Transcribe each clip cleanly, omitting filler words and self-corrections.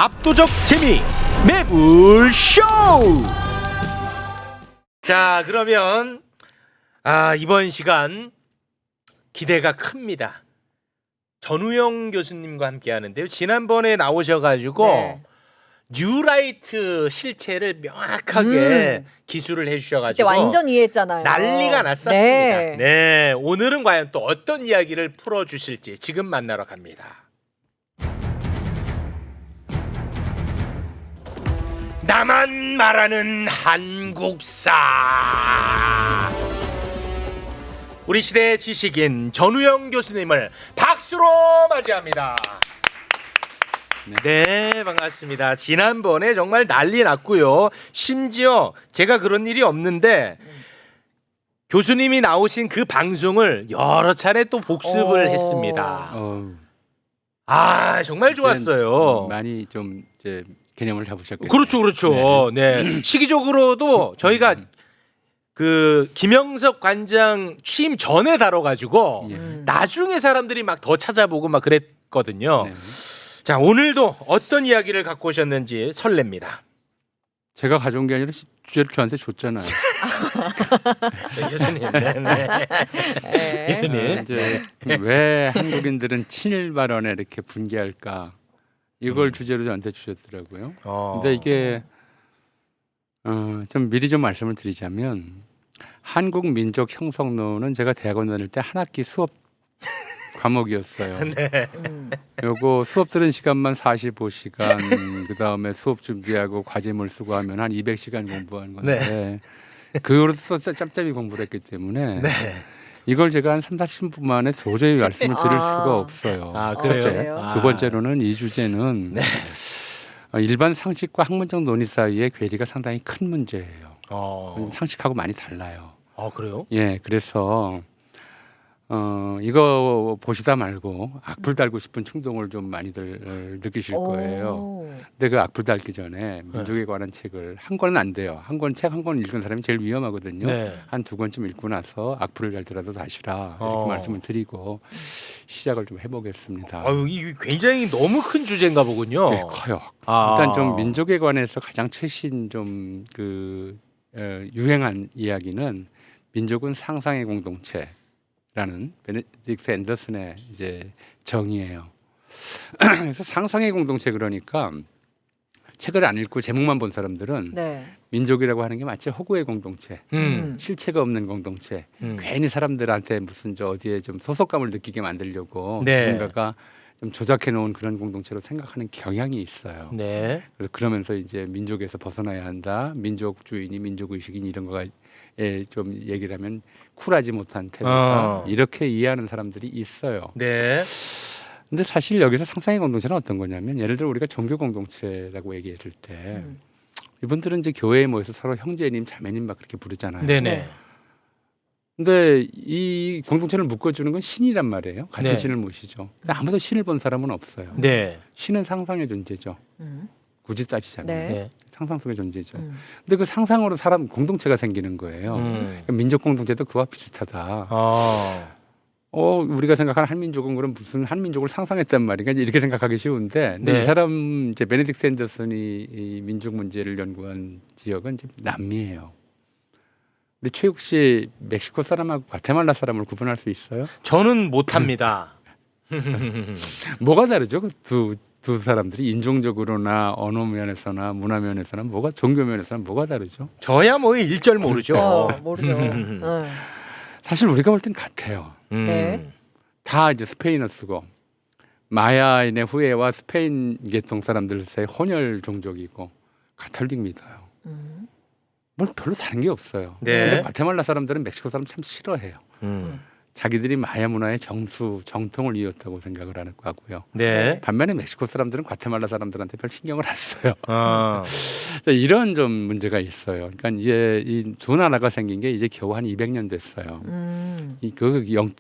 압도적 재미 매불쇼. 자, 그러면 이번 시간 기대가 큽니다. 전우영 교수님과 함께 하는데요. 지난번에 나오셔가지고 네. 뉴라이트 실체를 명확하게 기술을 그때 해주셔가지고 완전 이해했잖아요. 난리가 났었습니다. 네. 네, 오늘은 과연 또 어떤 이야기를 풀어주실지 지금 만나러 갑니다. 나만 말하는 한국사. 우리 시대의 지식인 전우영 교수님을 박수로 맞이합니다. 네, 반갑습니다. 지난번에 정말 난리 났고요. 심지어 제가 그런 일이 없는데 교수님이 나오신 그 방송을 여러 차례 또 복습을 했습니다. 정말 좋았어요. 많이 좀 이제 개념을 잡으셨겠네요. 그렇죠. 네. 시기적으로도 저희가 그 김영석 관장 취임 전에 다뤄가지고 나중에 사람들이 막 더 찾아보고 막 그랬거든요. 네. 자, 오늘도 어떤 이야기를 갖고 오셨는지 설렙니다. 제가 가져온 게 아니라 주제를 저한테 줬잖아요. 네, 교수님. 네. 교수님. 이제 왜 한국인들은 친일 발언에 이렇게 분개할까? 이걸 주제로 저한테 주셨더라고요. 근데 이게 좀 미리 좀 말씀을 드리자면 한국 민족 형성론은 제가 대학원 다닐 때 한 학기 수업 과목이었어요. 네. 요거 수업 들은 시간만 45시간, 그 다음에 수업 준비하고 과제물 쓰고 하면 한 200시간 공부하는 건데 그거로 또 짬짬이 공부를 했기 때문에 이걸 제가 한 3-40분 만에 도저히 말씀을 드릴 수가 없어요. 그래요? 첫째. 두 번째로는 이 주제는 일반 상식과 학문적 논의 사이의 괴리가 상당히 큰 문제예요. 상식하고 많이 달라요. 그래요? 예, 그래서 이거 보시다 말고 악플 달고 싶은 충동을 좀 많이들 느끼실 거예요. 근데 그 악플 달기 전에 민족에 관한 책을 한 권은 안 돼요. 책 한 권 읽은 사람이 제일 위험하거든요. 한 두 권쯤 읽고 나서 악플을 달더라도 다시라 이렇게 말씀을 드리고 시작을 좀 해보겠습니다. 이게 굉장히 너무 큰 주제인가 보군요. 네, 커요. 일단 좀 민족에 관해서 가장 최신 좀 유행한 이야기는 민족은 상상의 공동체라는 베네딕트 앤더슨의 이제 정의예요. 그래서 상상의 공동체 그러니까 책을 안 읽고 제목만 본 사람들은 민족이라고 하는 게 마치 허구의 공동체, 실체가 없는 공동체, 괜히 사람들한테 무슨 어디에 좀 소속감을 느끼게 만들려고 누군가가 좀 조작해 놓은 그런 공동체로 생각하는 경향이 있어요. 그래서 그러면서 이제 민족에서 벗어나야 한다, 민족주의니 민족의식이니 이런 거가 좀 얘기를 하면 쿨하지 못한 태도다 이렇게 이해하는 사람들이 있어요. 근데 사실 여기서 상상의 공동체는 어떤 거냐면 예를 들어 우리가 종교 공동체라고 얘기했을 때 이분들은 이제 교회에 모여서 서로 형제님 자매님 막 그렇게 부르잖아요. 근데 이 공동체를 묶어주는 건 신이란 말이에요. 같은 신을 모시죠. 근데 아무도 신을 본 사람은 없어요. 신은 상상의 존재죠. 굳이 따지자면 상상 속의 존재죠. 근데 그 상상으로 사람 공동체가 생기는 거예요. 그러니까 민족 공동체도 그와 비슷하다. 우리가 생각하는 한민족은 그럼 무슨 한민족을 상상했단 말인가 이렇게 생각하기 쉬운데 근데 이 사람 이제 베네딕트 앤더슨이 이 민족 문제를 연구한 지역은 이제 남미예요. 우리 최욱 씨 멕시코 사람하고 과테말라 사람을 구분할 수 있어요? 저는 못합니다. 뭐가 다르죠? 그 두 사람들이 인종적으로나 언어 면에서나 문화 면에서나 종교 면에서나 뭐가 다르죠? 저야 뭐 일절 모르죠. 모르죠. 사실 우리가 볼 땐 같아요. 다 이제 스페인어 쓰고 마야인의 후예와 스페인 계통 사람들 사이 혼혈 종족이고 가톨릭 믿어요. 뭐 별로 다른 게 없어요. 근데 과테말라 사람들은 멕시코 사람 참 싫어해요. 자기들이 마야 문화의 정통을 이었다고 생각을 하고요. 반면에 멕시코 사람들은 과테말라 사람들한테 별 신경을 안 써요. 이런 좀 문제가 있어요. 그러니까 이제 이 두 나라가 생긴 게 이제 겨우 한 200년 됐어요.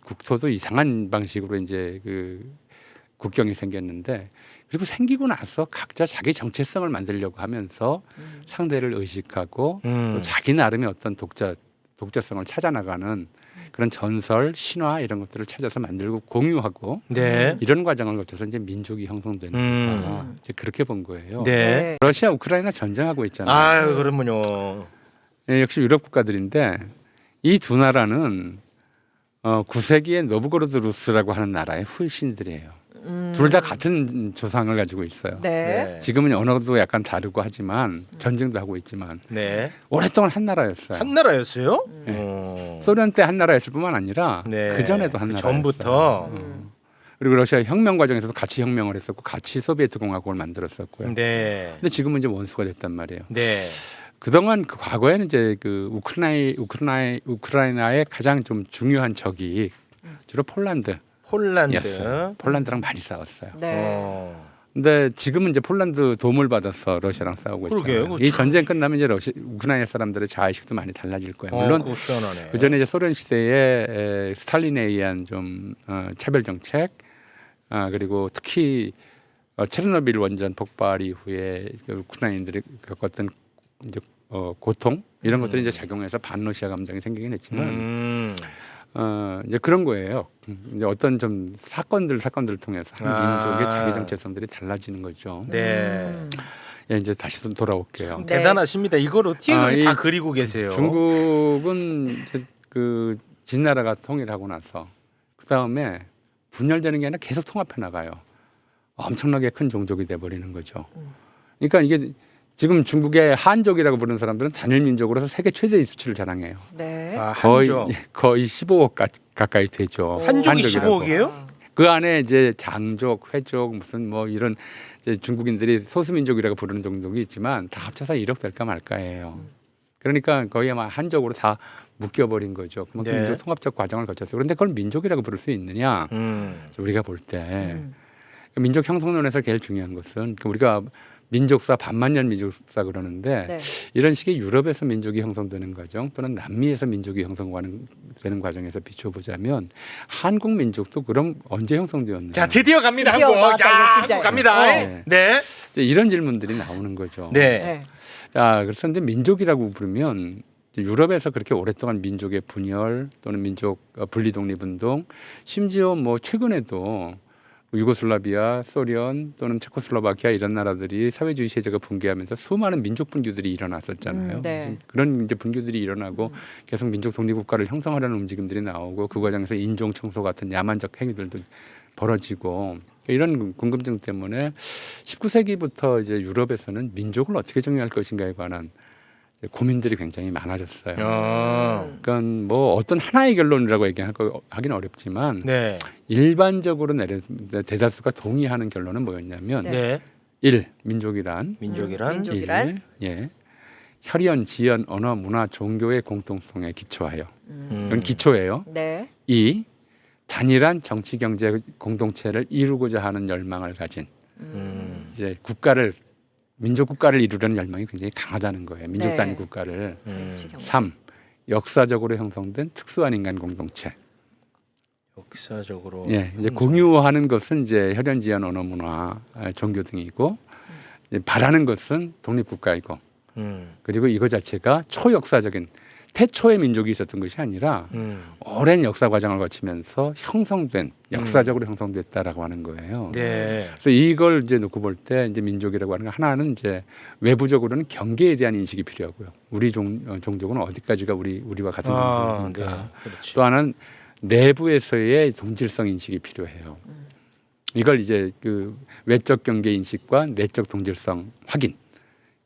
국토도 이상한 방식으로 이제 그 국경이 생겼는데 그리고 생기고 나서 각자 자기 정체성을 만들려고 하면서 상대를 의식하고 또 자기 나름의 어떤 독자성을 찾아나가는 그런 전설, 신화 이런 것들을 찾아서 만들고 공유하고 네. 이런 과정을 거쳐서 이제 민족이 형성되는 거다. 이제 그렇게 본 거예요. 네. 러시아 우크라이나 전쟁하고 있잖아요. 아유, 그러면요. 예, 역시 유럽 국가들인데 이 두 나라는 9세기에 노브고로드루스라고 하는 나라의 후신들이에요. 둘 다 같은 조상을 가지고 있어요. 네. 지금은 언어도 약간 다르고 하지만 전쟁도 하고 있지만 네. 오랫동안 한 나라였어요. 한 나라였어요? 네. 소련 때 한 나라였을 뿐만 아니라 네. 그 전에도 한 나라였어요. 전부터. 그리고 러시아 혁명 과정에서도 같이 혁명을 했었고 같이 소비에트 공화국을 만들었었고요. 네. 근데 지금은 이제 원수가 됐단 말이에요. 네. 그동안 그 과거에는 이제 그 우크라이나의 가장 좀 중요한 적이 주로 폴란드였어요. 폴란드. 폴란드랑 많이 싸웠어요. 네. 근데 지금은 이제 폴란드 도움을 받아서 러시아랑 싸우고 그러게요. 있잖아요. 이 전쟁 끝나면 이제 우크라이나 사람들의 자의식도 많이 달라질 거예요. 물론 그거 시원하네. 그 전에 이제 소련 시대에 스탈린에 의한 좀 차별 정책, 그리고 특히 체르노빌 원전 폭발 이후에 그 우크라이나인들이 겪었던 이제 고통 이런 것들이 이제 작용해서 반러시아 감정이 생기긴 했지만 이제 그런 거예요. 이제 어떤 좀 사건들을 통해서 한 민족의 자기 정체성들이 달라지는 거죠. 네. 예, 이제 다시 좀 돌아올게요. 네. 대단하십니다. 이걸 어떻게 그렇게 다 그리고 계세요? 중국은 이제 그 진나라가 통일하고 나서 그 다음에 분열되는 게 아니라 계속 통합해 나가요. 엄청나게 큰 종족이 돼 버리는 거죠. 그러니까 이게 지금 중국의 한족이라고 부르는 사람들은 단일 민족으로서 세계 최대의 수치를 자랑해요. 네. 거의 15억 가까이 되죠. 한족이 한족이라고. 15억이에요? 그 안에 이제 장족, 회족 무슨 뭐 이런 이제 중국인들이 소수민족이라고 부르는 종족이 있지만 다 합쳐서 1억 될까 말까예요. 그러니까 거의 아마 한족으로 다 묶여버린 거죠. 그만큼 네. 민족 통합적 과정을 거쳤어요. 그런데 그걸 민족이라고 부를 수 있느냐? 우리가 볼 때 민족 형성론에서 제일 중요한 것은 우리가 민족사 반만년 민족사 그러는데 네. 이런 식의 유럽에서 민족이 형성되는 과정 또는 남미에서 민족이 형성되는 과정에서 비춰보자면 한국 민족도 그럼 언제 형성되었나? 자, 드디어 갑니다. 드디어 한국. 나왔다, 자, 이거 진짜. 한국 갑니다. 네. 네. 이제 이런 질문들이 나오는 거죠. 네. 네. 자, 그래서 근데 민족이라고 부르면 유럽에서 그렇게 오랫동안 민족의 분열 또는 민족 분리 독립운동 심지어 뭐 최근에도 유고슬라비아, 소련 또는 체코슬로바키아 이런 나라들이 사회주의 체제가 붕괴하면서 수많은 민족 분규들이 일어났었잖아요. 네. 그런 이제 분규들이 일어나고 계속 민족 독립국가를 형성하려는 움직임들이 나오고 그 과정에서 인종 청소 같은 야만적 행위들도 벌어지고 이런 궁금증 때문에 19세기부터 이제 유럽에서는 민족을 어떻게 정의할 것인가에 관한 고민들이 굉장히 많아졌어요. 그러니까 뭐 어떤 하나의 결론이라고 하기는 어렵지만 네. 일반적으로 대다수가 동의하는 결론은 뭐였냐면 네. 1. 민족이란 민족이란? 예, 혈연, 지연, 언어, 문화, 종교의 공통성에 기초하여 이건 음. 기초예요. 네. 2. 단일한 정치 경제 공동체를 이루고자 하는 열망을 가진 이제 민족 국가를 이루려는 열망이 굉장히 강하다는 거예요. 민족 네. 단위 국가를. 정치 경제. 3. 역사적으로 형성된 특수한 인간 공동체. 역사적으로. 예, 이제 공유하는 것은 이제 혈연, 지연, 언어, 문화, 종교 등이고 이제 바라는 것은 독립국가이고 그리고 이거 자체가 초역사적인 태초의 민족이 있었던 것이 아니라 오랜 역사 과정을 거치면서 형성된 역사적으로 형성됐다라고 하는 거예요. 네. 그래서 이걸 이제 놓고 볼 때 이제 민족이라고 하는 거 하나는 이제 외부적으로는 경계에 대한 인식이 필요하고요. 우리 종족은 어디까지가 우리와 같은 종족인가. 네. 그렇지. 또 하나는 내부에서의 동질성 인식이 필요해요. 이걸 이제 그 외적 경계 인식과 내적 동질성 확인.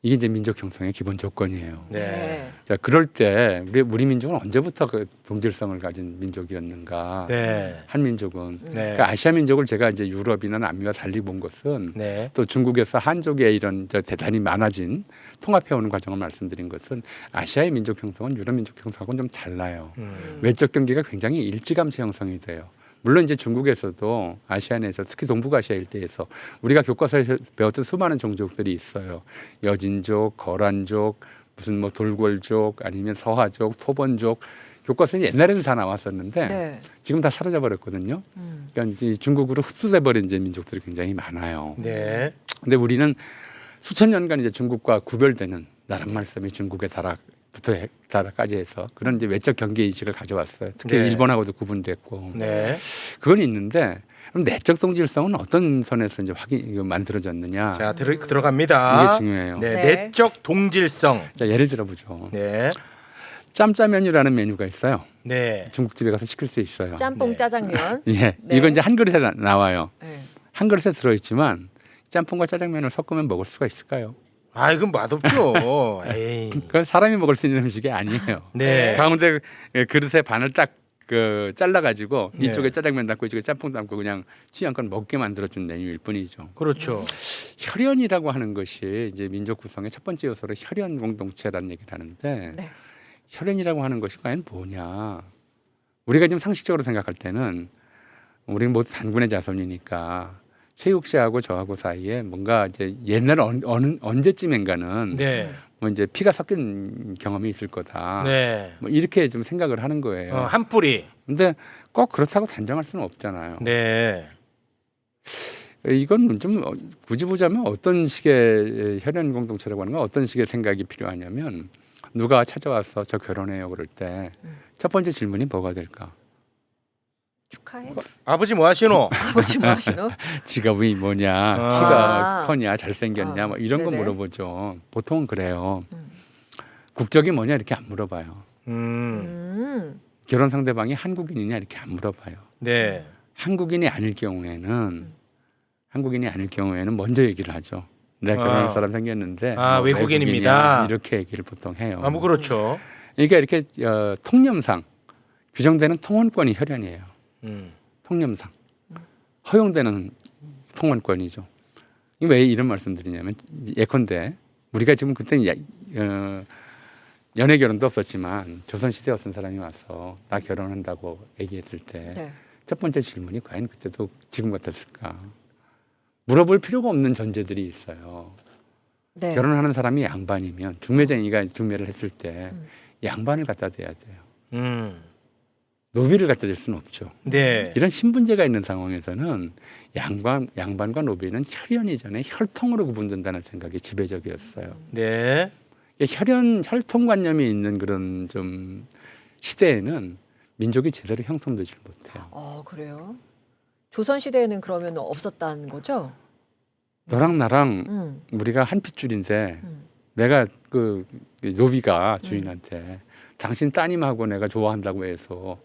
이게 이제 민족 형성의 기본 조건이에요. 네. 자, 그럴 때 우리 민족은 언제부터 그 동질성을 가진 민족이었는가? 네. 한민족은 네. 그러니까 아시아 민족을 제가 이제 유럽이나 남미와 달리 본 것은 네. 또 중국에서 한족의 이런 대단히 많아진 통합해오는 과정을 말씀드린 것은 아시아의 민족 형성은 유럽 민족 형성하고는 좀 달라요. 외적 경계가 굉장히 일찌감치 형성이 돼요. 물론 이제 중국에서도 아시아내에서 특히 동북아시아 일대에서 우리가 교과서에서 배웠던 수많은 종족들이 있어요. 여진족, 거란족, 무슨 뭐 돌궐족, 아니면 서하족, 토번족. 교과서는 옛날에는 다 나왔었는데 네. 지금 다 사라져 버렸거든요. 그러니까 이제 중국으로 흡수돼 버린 이제 민족들이 굉장히 많아요. 네. 근데 우리는 수천 년간 이제 중국과 구별되는 나란 말씀이 중국의 다락 부터까지 해서 그런 이제 외적 경계 인식을 가져왔어요. 특히 네. 일본하고도 구분됐고 네. 그건 있는데 그럼 내적 동질성은 어떤 선에서 이제 만들어졌느냐? 자, 들어갑니다. 이게 중요해요. 네, 네. 내적 동질성. 자, 예를 들어보죠. 네. 짬짜면이라는 메뉴가 있어요. 네. 중국집에 가서 시킬 수 있어요. 짬뽕 네. 짜장면. 예, 네. 이거 이제 한 그릇에 나와요. 네. 한 그릇에 들어있지만 짬뽕과 짜장면을 섞으면 먹을 수가 있을까요? 아, 이건 맛없죠. 에이. 그건 사람이 먹을 수 있는 음식이 아니에요. 네. 가운데 그릇에 반을 딱 잘라가지고 네. 이쪽에 짜장면 담고 이쪽에 짬뽕 담고 그냥 취향껏 먹게 만들어준 메뉴일 뿐이죠. 그렇죠. 혈연이라고 하는 것이 이제 민족 구성의 첫 번째 요소로 혈연 공동체라는 얘기를 하는데 네. 혈연이라고 하는 것이 과연 뭐냐? 우리가 지금 상식적으로 생각할 때는 우리는 모두 단군의 자손이니까 최욱 씨하고 저하고 사이에 뭔가 이제 옛날 언제쯤인가는 네. 뭐 이제 피가 섞인 경험이 있을 거다. 네. 뭐 이렇게 좀 생각을 하는 거예요. 한 뿌리. 근데 꼭 그렇다고 단정할 수는 없잖아요. 네. 이건 좀 굳이 보자면 어떤 식의 혈연 공동체라고 하는 건 어떤 식의 생각이 필요하냐면 누가 찾아와서 저 결혼해요 그럴 때 첫 번째 질문이 뭐가 될까? 축하해. 아버지 뭐 하시노? 아버지 뭐 하시노? 직업이 뭐냐, 아. 키가 커냐, 잘생겼냐, 뭐 이런 거 네네. 물어보죠. 보통은 그래요. 음. 국적이 뭐냐 이렇게 안 물어봐요. 음. 결혼 상대방이 한국인이냐 이렇게 안 물어봐요. 네. 한국인이 아닐 경우에는 먼저 얘기를 하죠. 내가 결혼할 사람 생겼는데 아, 뭐 외국인입니다. 외국인이야, 이렇게 얘기를 보통 해요. 아, 뭐 그렇죠. 그러니까 이렇게 통념상 규정되는 통혼권이 혈연이에요. 통념상 허용되는 통혼권이죠. 왜 이런 말씀드리냐면 예컨대 우리가 지금 그때 연애 결혼도 없었지만 조선시대 어떤 사람이 와서 나 결혼한다고 얘기했을 때 첫 네. 번째 질문이 과연 그때도 지금 같았을까? 물어볼 필요가 없는 전제들이 있어요. 네. 결혼하는 사람이 양반이면 중매쟁이가 중매를 했을 때 양반을 갖다 대야 돼요. 노비를 갖다 댈 수는 없죠. 네. 이런 신분제가 있는 상황에서는 양반과 노비는 혈연 이전에 혈통으로 구분된다는 생각이 지배적이었어요. 네. 혈통관념이 있는 그런 좀 시대에는 민족이 제대로 형성되지 못해요. 그래요? 조선 시대에는 그러면 없었다는 거죠? 너랑 나랑 우리가 한 핏줄인데 내가 그 노비가 주인한테 당신 따님하고 내가 좋아한다고 해서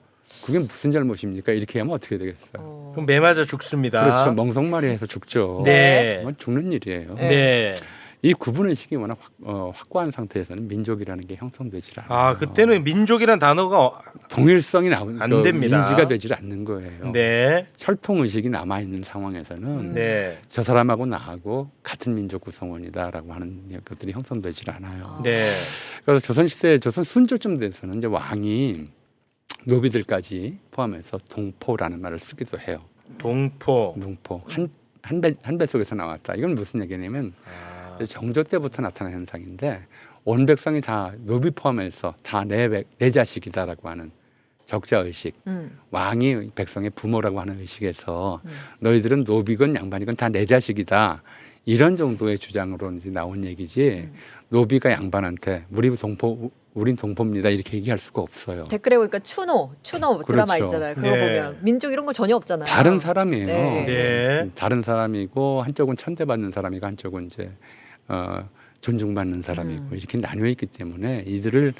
그게 무슨 잘못입니까? 이렇게 하면 어떻게 되겠어요? 그럼 매 맞아 죽습니다. 그렇죠. 멍석말이해서 죽죠. 네. 정말 죽는 일이에요. 네. 이 구분의식이 워낙 확고한 상태에서는 민족이라는 게 형성되지 않아요. 아, 그때는 민족이란 단어가 동일성이 안 됩니다. 인지가 되지 않는 거예요. 네. 혈통의식이 남아있는 상황에서는 네. 저 사람하고 나하고 같은 민족 구성원이다라고 하는 것들이 형성되질 않아요. 네. 그래서 조선시대 조선 순조쯤 돼서는 이제 왕이 노비들까지 포함해서 동포라는 말을 쓰기도 해요. 동포. 한 배 속에서 나왔다. 이건 무슨 얘기냐면 아. 정조 때부터 나타난 현상인데 온 백성이 다 노비 포함해서 다 내 자식이다라고 하는 적자 의식. 왕이 백성의 부모라고 하는 의식에서 너희들은 노비건 양반이건 다 내 자식이다. 이런 정도의 주장으로 이제 나온 얘기지. 노비가 양반한테 우린 동포입니다 이렇게 얘기할 수가 없어요. 댓글에 보니까 추노 드라마 그렇죠. 있잖아요. 그거 네. 보면 민족 이런 거 전혀 없잖아요. 다른 사람이에요. 네. 네. 다른 사람이고 한쪽은 천대받는 사람이고 한쪽은 이제 존중받는 사람이고 이렇게 나뉘어 있기 때문에 이들을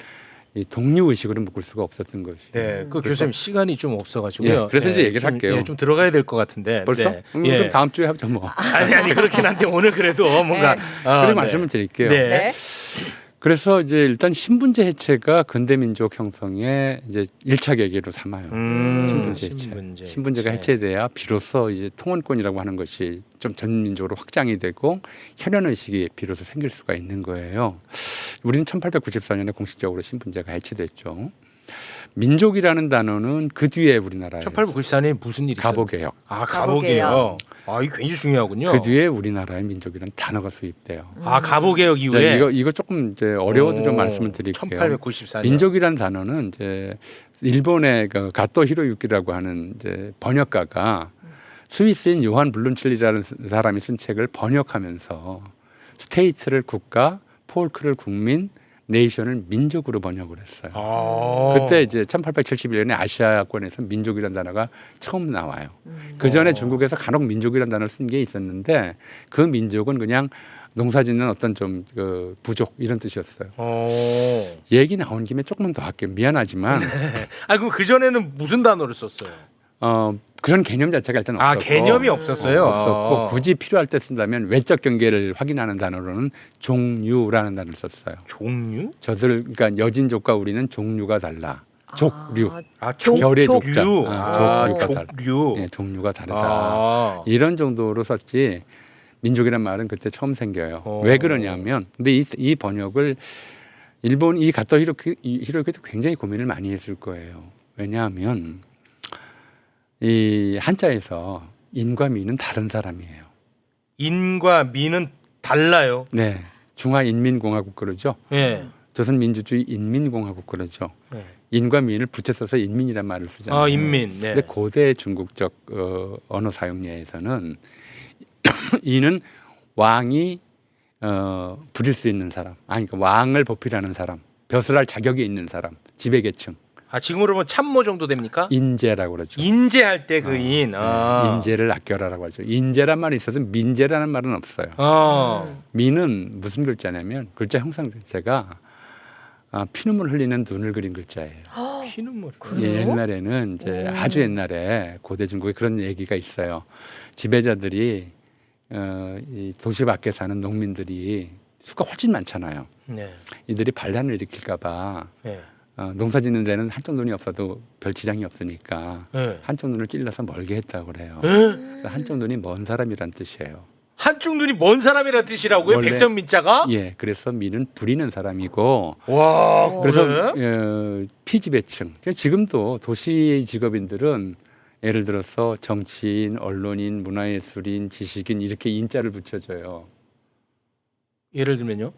이 동료 의식으로 묶을 수가 없었던 것이죠. 네. 그 그래서- 교수님 시간이 좀 없어가지고요. 예, 그래서 이제 얘기를 좀, 할게요. 예, 좀 들어가야 될 것 같은데. 벌써? 네. 좀 다음 주에 하죠 뭐. 아니 그렇긴 한데 오늘 그래도 뭔가 네. 아, 그리고 네. 말씀을 드릴게요. 네. 네. 그래서 이제 일단 신분제 해체가 근대 민족 형성의 이제 1차 계기로 삼아요. 신분제 해체. 신분제가 해체돼야 비로소 이제 통혼권이라고 하는 것이 좀 전민족으로 확장이 되고 혈연 의식이 비로소 생길 수가 있는 거예요. 우리는 1894년에 공식적으로 신분제가 해체됐죠. 민족이라는 단어는 그 뒤에 우리나라에 1894년에 무슨 일이 있었어요? 가보개혁. 아, 가보개혁. 가보개혁. 아, 이게 굉장히 중요하군요. 그 뒤에 우리나라의 민족이라는 단어가 수입돼요. 아, 가보개혁 자, 이후에 이거 조금 이제 어려워도 좀 말씀을 드릴게요. 1894년. 민족이란 단어는 이제 일본의 그 가토 히로유키라고 하는 이제 번역가가 스위스인 요한 블룬칠리라는 사람이 쓴 책을 번역하면서 스테이트를 국가, 폴크를 국민, 네이션을 민족으로 번역을 했어요. 아. 그때 이제 1871년에 아시아권에서 민족이라는 단어가 처음 나와요. 그 전에 중국에서 간혹 민족이라는 단어를 쓴 게 있었는데 그 민족은 그냥 농사짓는 어떤 좀 그 부족 이런 뜻이었어요. 얘기 나온 김에 조금만 더 할게요. 미안하지만 아 그럼 그 전에는 무슨 단어를 썼어요? 그런 개념 자체가 일단 없었고 개념이 없었어요. 없었고 굳이 필요할 때 쓴다면 외적 경계를 확인하는 단어로는 종류라는 단어를 썼어요. 종류? 저들 그러니까 여진족과 우리는 종류가 달라. 족류. 족- 결의 족- 족자. 종류가 다르다. 족류. 예, 종류가 다르다. 아. 이런 정도로 썼지 민족이란 말은 그때 처음 생겨요. 어. 왜 그러냐면 근데 이 번역을 일본 이 가토 히로키도 굉장히 고민을 많이 했을 거예요. 왜냐하면 이 한자에서 인과 미는 다른 사람이에요. 인과 미는 달라요. 네, 중화인민공화국 그러죠. 예. 조선민주주의 인민공화국 그러죠. 예. 인과 민을 붙여서서 인민이란 말을 쓰잖아요. 인민. 네. 근데 고대 중국적 언어 사용례에서는 이는 왕이 부릴 수 있는 사람, 그러니까 왕을 보필하는 사람, 벼슬할 자격이 있는 사람, 지배계층, 지금으로 보면 참모 정도 됩니까? 인재라고 그러죠. 인재할 때 그 인. 네, 인재를 아껴라라고 하죠. 인재란 말이 있어서 민재라는 말은 없어요. 민은 무슨 글자냐면 글자 형상 자체가 피눈물 흘리는 눈을 그린 글자예요. 피눈물. 그래요? 옛날에는 이제 아주 옛날에 고대 중국에 그런 얘기가 있어요. 지배자들이 이 도시 밖에 사는 농민들이 수가 훨씬 많잖아요. 네. 이들이 반란을 일으킬까봐 네. 농사 짓는 데는 한쪽 눈이 없어도 별 지장이 없으니까 네. 한쪽 눈을 찔러서 멀게 했다고 그래요. 그러니까 한쪽 눈이 먼 사람이란 뜻이에요. 한쪽 눈이 먼 사람이란 뜻이라고요? 원래- 백성민자가? 예, 그래서 미는 부리는 사람이고 와. 그래서 그래? 피지배층 지금도 도시 직업인들은 예를 들어서 정치인, 언론인, 문화예술인, 지식인 이렇게 인자를 붙여줘요. 예를 들면요.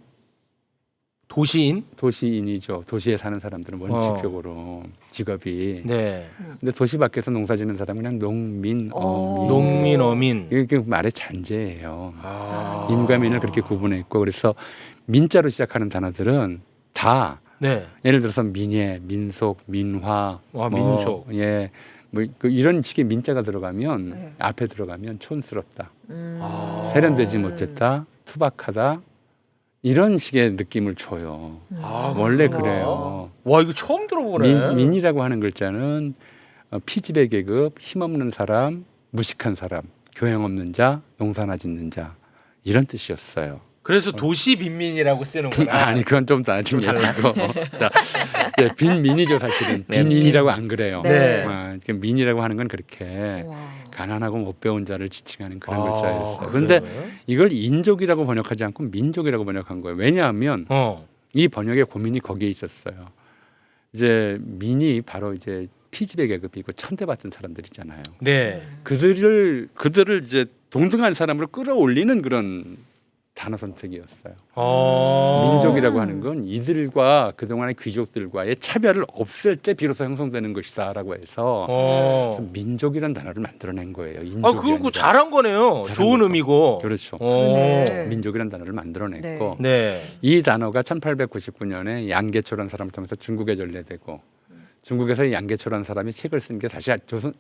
도시인? 도시인이죠. 도시에 사는 사람들은 원칙적으로 직업이. 네. 근데 도시 밖에서 농사짓는 사람은 그냥 농민, 어민. 농민, 어민. 이게 말의 잔재예요. 아. 인과민을 그렇게 구분했고 그래서 민자로 시작하는 단어들은 다 네. 예를 들어서 민예, 민속, 민화, 민속. 예, 이런 식의 민자가 들어가면 네. 앞에 들어가면 촌스럽다, 아. 세련되지 못했다, 투박하다 이런 식의 느낌을 줘요. 원래 그렇구나. 그래요. 와 이거 처음 들어보네. 민이라고 하는 글자는 피지배 계급, 힘없는 사람, 무식한 사람, 교양 없는 자, 농사나 짓는 자 이런 뜻이었어요. 그래서 도시 빈민이라고 쓰는구나. 아니 그건 좀 나중에 하고 빈민이죠 사실은. 네, 빈인이라고 안 그래요. 네. 민이라고 하는 건 그렇게 와. 가난하고 못 배운 자를 지칭하는 그런 아, 글자였어요. 그래요? 그런데 이걸 인족이라고 번역하지 않고 민족이라고 번역한 거예요. 왜냐하면 이 번역의 고민이 거기에 있었어요. 이제 민이 바로 이제 피지배 계급이고 천대받던 사람들 있잖아요. 네. 그들을 이제 동등한 사람으로 끌어올리는 그런 단어 선택이었어요. 민족이라고 하는 건 이들과 그동안의 귀족들과의 차별을 없앨 때 비로소 형성되는 것이다라고 해서 그래서 민족이라는 단어를 만들어낸 거예요. 인족이 그거 아니라. 잘한 거네요. 잘한 좋은 거죠. 의미고. 그렇죠. 그러네. 민족이라는 단어를 만들어냈고 네. 이 단어가 1899년에 양계초라는 사람을 통해서 중국에 전래되고 중국에서 양계초라는 사람이 책을 쓴 게 다시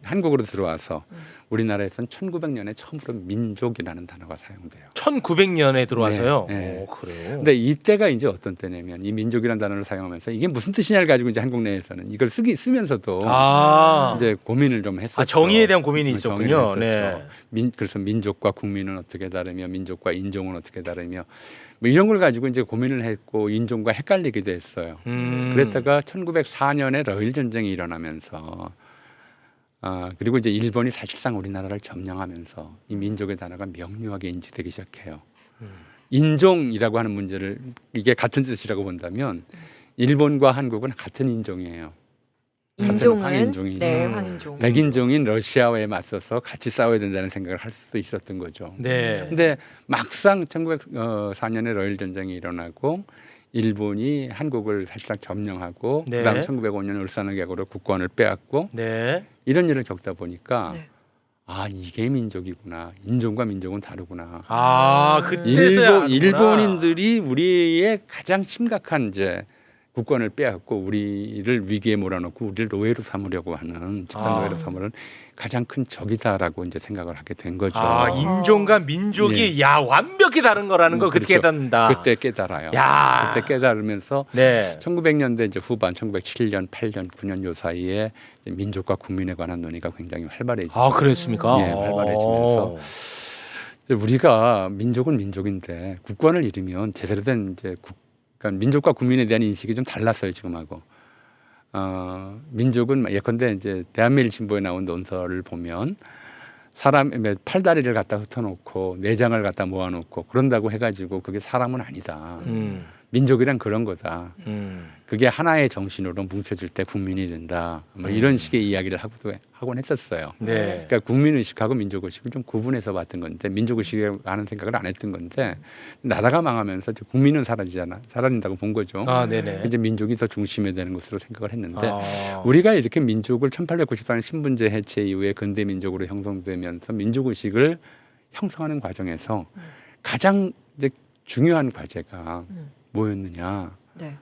한국으로 들어와서 우리나라에서는 1900년에 처음으로 민족이라는 단어가 사용돼요. 1900년에 들어와서요. 네, 네. 그래요. 근데 이때가 이제 어떤 때냐면 이 민족이라는 단어를 사용하면서 이게 무슨 뜻이냐를 가지고 이제 한국 내에서는 이걸 쓰면서도 이제 이제 고민을 좀 했었죠. 정의에 대한 고민이 정의를 있었군요. 했었죠. 네. 그래서 민족과 국민은 어떻게 다르며 민족과 인종은 어떻게 다르며 뭐 이런 걸 가지고 이제 고민을 했고 인종과 헷갈리기도 했어요. 그랬다가 1904년에 러일 전쟁이 일어나면서 그리고 이제 일본이 사실상 우리나라를 점령하면서 이 민족의 단어가 명료하게 인지되기 시작해요. 인종이라고 하는 문제를 이게 같은 뜻이라고 본다면 일본과 한국은 같은 인종이에요. 인종은 황인종이죠. 네, 황인종. 백인종인 러시아에 맞서서 같이 싸워야 된다는 생각을 할 수도 있었던 거죠. 네. 근데 막상 1904년에 러일 전쟁이 일어나고 일본이 한국을 사실상 점령하고 네. 그다음 1905년 울산의 계고로 국권을 빼앗고 네. 이런 일을 겪다 보니까 네. 아 이게 민족이구나. 인종과 민족은 다르구나. 아 그때서야 일본인들이 우리의 가장 심각한 이제 국권을 빼앗고 우리를 위기에 몰아넣고 우리를 노예로 삼으려고 하는 집단 노예로 삼으는 가장 큰 적이다라고 이제 생각을 하게 된 거죠. 아 인종과 민족이 야 완벽히 다른 거라는 걸 그때 그렇죠. 깨닫는다. 그때 깨달아요. 야. 그때 깨달으면서 네. 1900년대 이제 후반 1907년, 8년, 9년 요 사이에 이제 민족과 국민에 관한 논의가 굉장히 활발해지죠. 아 그랬습니까? 예, 활발해지면서 우리가 민족은 민족인데 국권을 잃으면 제대로 된 이제 그러니까 민족과 국민에 대한 인식이 좀 달랐어요 지금하고. 민족은 예컨대 이제 대한매일신보에 나온 논설을 보면 사람의 팔다리를 갖다 흩어놓고 내장을 갖다 모아놓고 그런다고 해가지고 그게 사람은 아니다. 민족이란 그런 거다. 그게 하나의 정신으로 뭉쳐질 때 국민이 된다. 뭐 이런 식의 이야기를 하곤 했었어요. 네. 그러니까 국민의식하고 민족의식을 좀 구분해서 봤던 건데 민족의식에 관한 생각을 안 했던 건데 나라가 망하면서 이제 국민은 사라진다고 본 거죠. 아 네네. 이제 민족이 더 중심이 되는 것으로 생각을 했는데 아. 우리가 이렇게 민족을 1894년 신분제 해체 이후에 근대 민족으로 형성되면서 민족의식을 형성하는 과정에서 가장 이제 중요한 과제가 뭐였느냐? 네.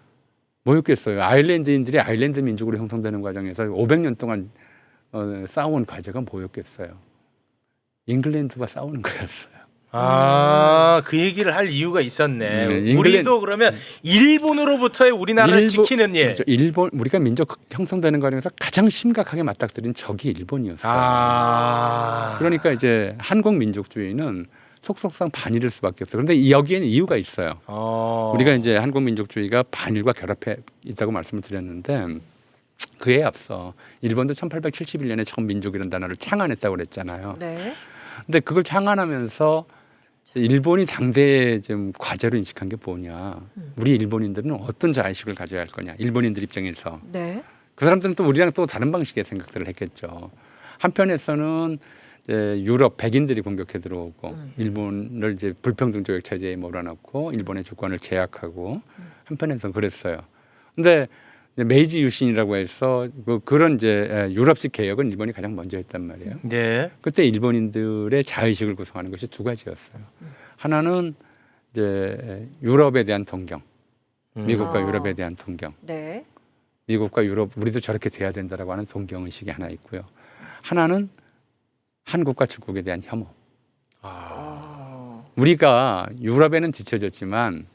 뭐였겠어요? 아일랜드인들이 아일랜드 민족으로 형성되는 과정에서 500년 동안 싸운 과제가 뭐였겠어요? 잉글랜드와 싸우는 거였어요. 아, 그 얘기를 할 이유가 있었네. 네, 우리도 그러면 일본으로부터의 우리나라를 지키는 일. 그렇죠. 일본 우리가 민족 형성되는 과정에서 가장 심각하게 맞닥뜨린 적이 일본이었어요. 아. 그러니까 이제 한국 민족주의는 속속상 반일일 수밖에 없어요. 그런데 여기에는 이유가 있어요. 우리가 이제 한국 민족주의가 반일과 결합해 있다고 말씀을 드렸는데 그에 앞서 일본도 1871년에 처음 민족이라는 단어를 창안했다고 그랬잖아요. 네. 근데 그걸 창안하면서 일본이 상대의 좀 과제로 인식한 게 뭐냐. 우리 일본인들은 어떤 자의식을 가져야 할 거냐. 일본인들 입장에서. 네. 그 사람들은 또 우리랑 또 다른 방식의 생각들을 했겠죠. 한편에서는 이제 유럽 백인들이 공격해 들어오고 일본을 이제 불평등 조약 체제에 몰아넣고 일본의 주권을 제약하고 한편에서는 그랬어요. 근데 메이지 유신이라고 해서 그런 이제 유럽식 개혁은 일본이 가장 먼저 했단 말이에요. 네. 그때 일본인들의 자의식을 구성하는 것이 두 가지였어요. 하나는 이제 유럽에 대한 동경, 미국과 유럽에 대한 동경. 네. 미국과 유럽 우리도 저렇게 돼야 된다라고 하는 동경 의식이 하나 있고요. 하나는 한국과 중국에 대한 혐오. 우리가 유럽에는 뒤처졌지만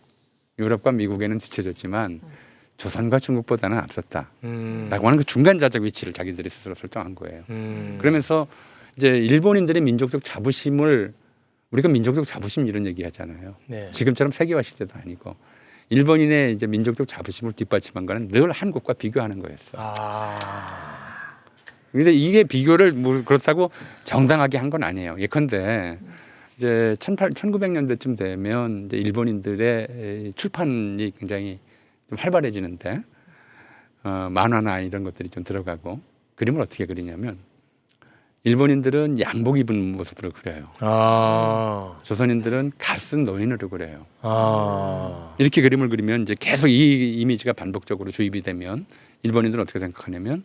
유럽과 미국에는 뒤처졌지만 조선과 중국보다는 앞섰다라고 하는 그 중간 자적 위치를 자기들이 스스로 설정한 거예요. 그러면서 이제 일본인들의 민족적 자부심을 우리가 민족적 자부심 이런 얘기 하잖아요. 네. 지금처럼 세계화 시대도 아니고 일본인의 이제 민족적 자부심을 뒷받침한 거는 늘 한국과 비교하는 거였어. 근데 이게 비교를 뭐 그렇다고 정당하게 한 건 아니에요. 예컨대 이제 1900년대쯤 되면 이제 일본인들의 출판이 굉장히 좀 활발해지는데 만화나 이런 것들이 좀 들어가고 그림을 어떻게 그리냐면 일본인들은 양복 입은 모습으로 그려요. 조선인들은 갓쓴 노인으로 그려요. 이렇게 그림을 그리면 이제 계속 이 이미지가 반복적으로 주입이 되면 일본인들은 어떻게 생각하냐면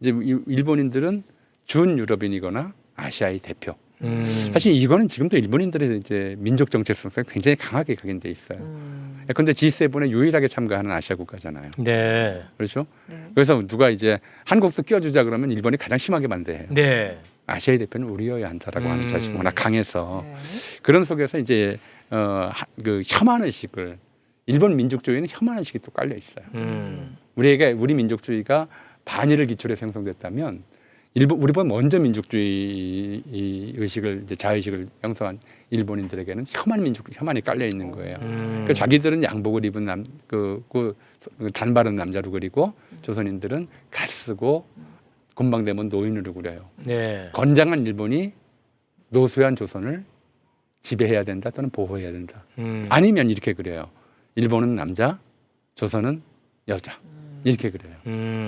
이제 일본인들은 준 유럽인이거나 아시아의 대표. 사실 이거는 지금도 일본인들의 이제 민족 정체성이 굉장히 강하게 각인돼 있어요. 그런데 G7에 유일하게 참가하는 아시아 국가잖아요. 네. 그렇죠? 네. 그래서 누가 이제 한국도 끼워주자 그러면 일본이 가장 심하게 반대해요. 네. 아시아의 대표는 우리여야 한다라고 하는 자식이 워낙 강해서 네. 그런 속에서 이제 그 혐한 의식을 일본 민족주의는 혐한 의식이 또 깔려 있어요. 우리 민족주의가 반일을 기초로 생성됐다면 우리보다 먼저 민족주의 의식을 이제 자의식을 형성한 일본인들에게는 혐한이 깔려 있는 거예요. 그러니까 자기들은 양복을 입은 그 단발은 남자로 그리고 조선인들은 갓쓰고 곤방되면 노인으로 그려요. 네. 건장한 일본이 노쇠한 조선을 지배해야 된다 또는 보호해야 된다. 아니면 이렇게 그래요. 일본은 남자, 조선은 여자. 이렇게 그래요.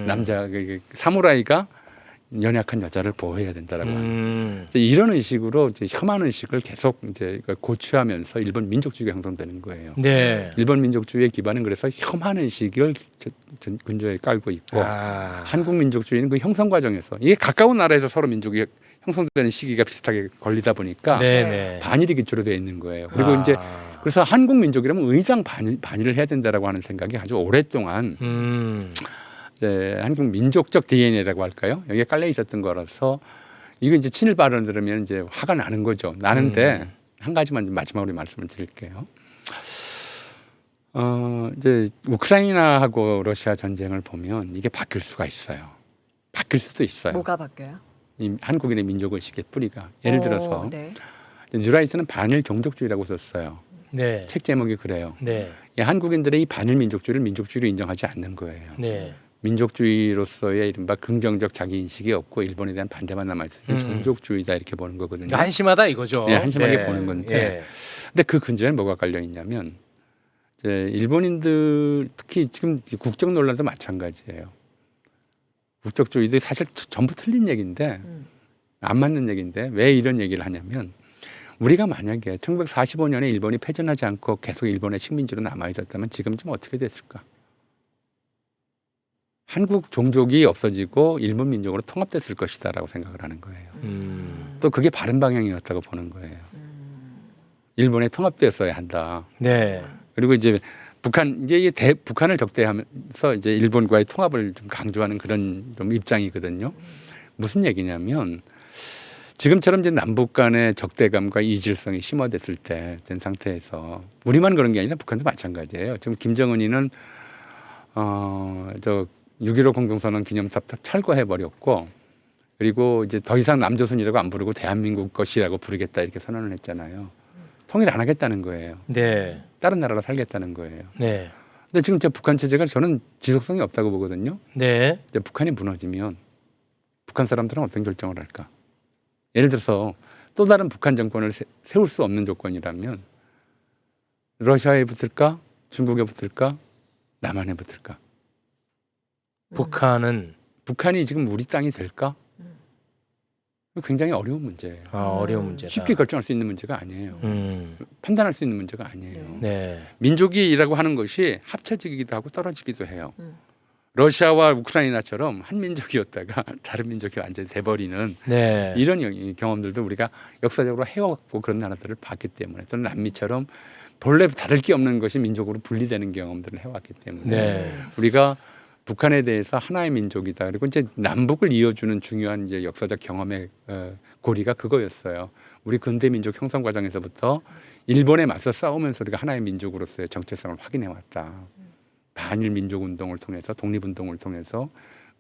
남자 사무라이가 연약한 여자를 보호해야 된다라고 하는 이런 의식으로 이제 혐한 의식을 계속 이제 고취하면서 일본 민족주의가 형성되는 거예요. 네. 일본 민족주의의 기반은 그래서 혐한 의식을 근저에 깔고 있고 한국 민족주의는 그 형성 과정에서 이게 가까운 나라에서 서로 민족이 형성되는 시기가 비슷하게 걸리다 보니까 네네. 반일이 기초로 되어 있는 거예요. 그리고 이제 그래서 한국 민족이라면 의상 반일을 해야 된다라고 하는 생각이 아주 오랫동안 이제 한국 민족적 DNA라고 할까요? 여기에 깔려 있었던 거라서 이거 이제 친일 발언을 들으면 이제 화가 나는 거죠. 나는데 한 가지만 좀 마지막으로 말씀을 드릴게요. 이제 우크라이나하고 러시아 전쟁을 보면 이게 바뀔 수가 있어요. 바뀔 수도 있어요. 뭐가 바뀌어요? 이 한국인의 민족 의식의 뿌리가 예를 들어서 네. 뉴라이트는 반일 종족주의라고 썼어요. 네. 책 제목이 그래요. 네. 이 한국인들의 이 반일 민족주의를 민족주의로 인정하지 않는 거예요. 네. 민족주의로서의 이른바 긍정적 자기 인식이 없고 일본에 대한 반대만 남아 있으니 종족주의다 이렇게 보는 거거든요. 그러니까 한심하다 이거죠. 네, 한심하게 네. 보는 건데. 예. 근데 그 근저에는 뭐가 깔려 있냐면 이제 일본인들 특히 지금 국적 논란도 마찬가지예요. 국적주의도 사실 전부 틀린 얘기인데 안 맞는 얘기인데 왜 이런 얘기를 하냐면 우리가 만약에 1945년에 일본이 패전하지 않고 계속 일본의 식민지로 남아 있었다면 지금쯤 어떻게 됐을까? 한국 종족이 없어지고 일본 민족으로 통합됐을 것이다라고 생각을 하는 거예요. 또 그게 바른 방향이었다고 보는 거예요. 일본에 통합되었어야 한다. 네. 그리고 이제 북한 이제 이게 북한을 적대하면서 이제 일본과의 통합을 좀 강조하는 그런 좀 입장이거든요. 무슨 얘기냐면 지금처럼 이제 남북 간의 적대감과 이질성이 심화됐을 때 된 상태에서 우리만 그런 게 아니라 북한도 마찬가지예요. 지금 김정은이는 저 6.15 공동선언 기념탑 철거해 버렸고 그리고 이제 더 이상 남조선이라고 안 부르고 대한민국 것이라고 부르겠다 이렇게 선언을 했잖아요. 통일 안 하겠다는 거예요. 네. 다른 나라로 살겠다는 거예요. 네. 근데 지금 저 북한 체제가 저는 지속성이 없다고 보거든요. 네. 이제 북한이 무너지면 북한 사람들은 어떤 결정을 할까? 예를 들어서 또 다른 북한 정권을 세울 수 없는 조건이라면 러시아에 붙을까? 중국에 붙을까? 남한에 붙을까? 북한이 지금 우리 땅이 될까? 굉장히 어려운 문제예요. 어려운 문제다. 쉽게 결정할 수 있는 문제가 아니에요. 판단할 수 있는 문제가 아니에요. 네. 민족이라고 하는 것이 합쳐지기도 하고 떨어지기도 해요. 러시아와 우크라이나처럼 한 민족이었다가 다른 민족이 완전히 돼버리는 네. 이런 경험들도 우리가 역사적으로 해왔고 그런 나라들을 봤기 때문에 또는 남미처럼 본래 다를 게 없는 것이 민족으로 분리되는 경험들을 해왔기 때문에 네. 우리가 북한에 대해서 하나의 민족이다. 그리고 이제 남북을 이어주는 중요한 이제 역사적 경험의 고리가 그거였어요. 우리 근대 민족 형성 과정에서부터 일본에 맞서 싸우면서 우리가 하나의 민족으로서의 정체성을 확인해 왔다. 반일 민족 운동을 통해서 독립 운동을 통해서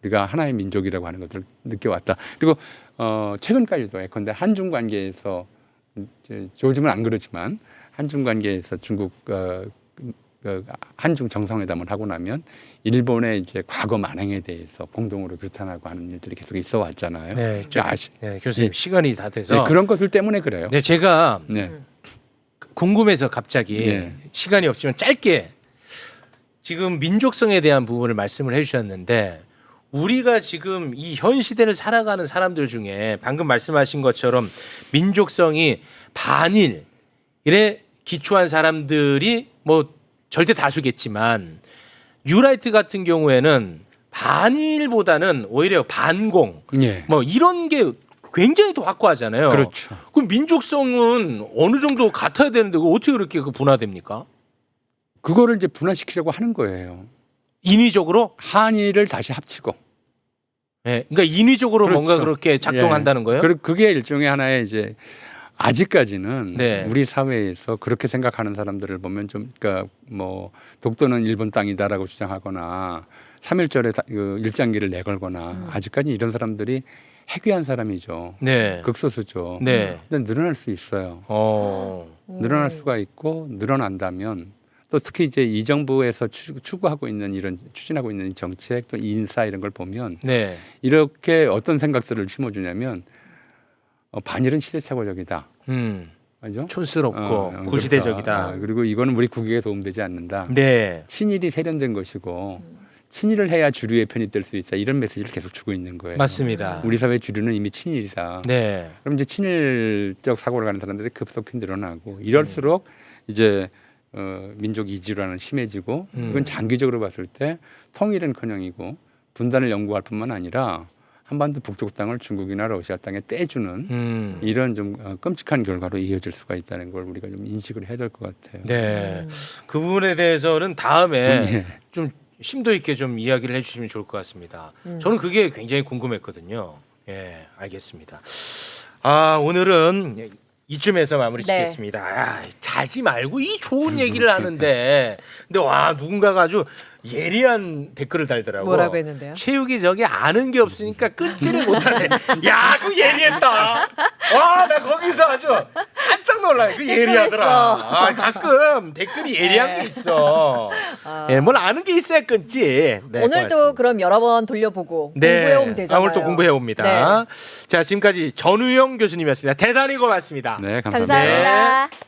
우리가 하나의 민족이라고 하는 것을 느껴왔다. 그리고 최근까지도 예컨대 한중 관계에서 요즘은 안 그렇지만 한중 관계에서 중국 한중 정상회담을 하고 나면 일본의 이제 과거 만행에 대해서 공동으로 규탄하고 하는 일들이 계속 있어 왔잖아요. 네. 네, 교수님 시간이 다 돼서 그런 것들 때문에 그래요. 네, 제가 네. 궁금해서 갑자기 네. 시간이 없지만 짧게 지금 민족성에 대한 부분을 말씀을 해주셨는데 우리가 지금 이 현 시대를 살아가는 사람들 중에 방금 말씀하신 것처럼 민족성이 반일에 기초한 사람들이 뭐 절대 다수겠지만 뉴라이트 같은 경우에는 반일보다는 오히려 반공 예. 뭐 이런 게 굉장히 더 확고하잖아요. 그렇죠. 그럼 민족성은 어느 정도 같아야 되는데 그거 어떻게 그렇게 분화됩니까? 그거를 이제 분화시키려고 하는 거예요. 인위적으로? 한일을 다시 합치고. 네, 그러니까 인위적으로 그렇죠. 뭔가 그렇게 작동한다는 거예요? 그리고 그게 일종의 하나의 이제 아직까지는 네. 우리 사회에서 그렇게 생각하는 사람들을 보면 좀 그러니까 뭐 독도는 일본 땅이다라고 주장하거나 3.1절에 일장기를 내걸거나 아직까지 이런 사람들이 해괴한 사람이죠. 네. 극소수죠. 네. 근데 늘어날 수 있어요. 늘어날 수가 있고 늘어난다면 또 특히 이제 이 정부에서 추구하고 있는 이런 추진하고 있는 정책 또 인사 이런 걸 보면 네. 이렇게 어떤 생각들을 심어주냐면 반일은 시대착오적이다. 맞죠? 촌스럽고 구시대적이다. 그리고 이거는 우리 국익에 도움되지 않는다. 네. 친일이 세련된 것이고 친일을 해야 주류의 편이 될 수 있다. 이런 메시지를 계속 주고 있는 거예요. 맞습니다. 우리 사회 주류는 이미 친일이다. 네. 그럼 이제 친일적 사고를 가는 사람들이 급속히 늘어나고 이럴수록 이제 민족 이주라는 심해지고 이건 장기적으로 봤을 때 통일은커녕이고 분단을 연구할 뿐만 아니라 한반도 북쪽 땅을 중국이나 러시아 땅에 떼주는 이런 좀 끔찍한 결과로 이어질 수가 있다는 걸 우리가 좀 인식을 해야 될 것 같아요. 네. 그 부분에 대해서는 다음에 예. 좀 심도 있게 좀 이야기를 해주시면 좋을 것 같습니다. 저는 그게 굉장히 궁금했거든요. 예, 알겠습니다. 아, 오늘은 이쯤에서 마무리 네. 짓겠습니다. 아, 자지 말고 이 좋은 얘기를 하는데, 근데 와 누군가가 아주 예리한 댓글을 달더라고. 뭐라고 했는데요? 체육이 저기 아는 게 없으니까 끊지를 못하네. 야, 그 예리했다. 와, 나 거기서 아주 깜짝 놀라요. 그 예리하더라. 아, 가끔 댓글이 예리한 네. 게 있어. 아. 예, 뭘 아는 게 있어야 끊지. 네, 오늘도 고맙습니다. 그럼 여러 번 돌려보고 네. 공부해오면 되잖아요. 오늘 또 공부해 옵니다. 자, 지금까지 전우영 교수님이었습니다. 대단히 고맙습니다. 네, 감사합니다. 감사합니다.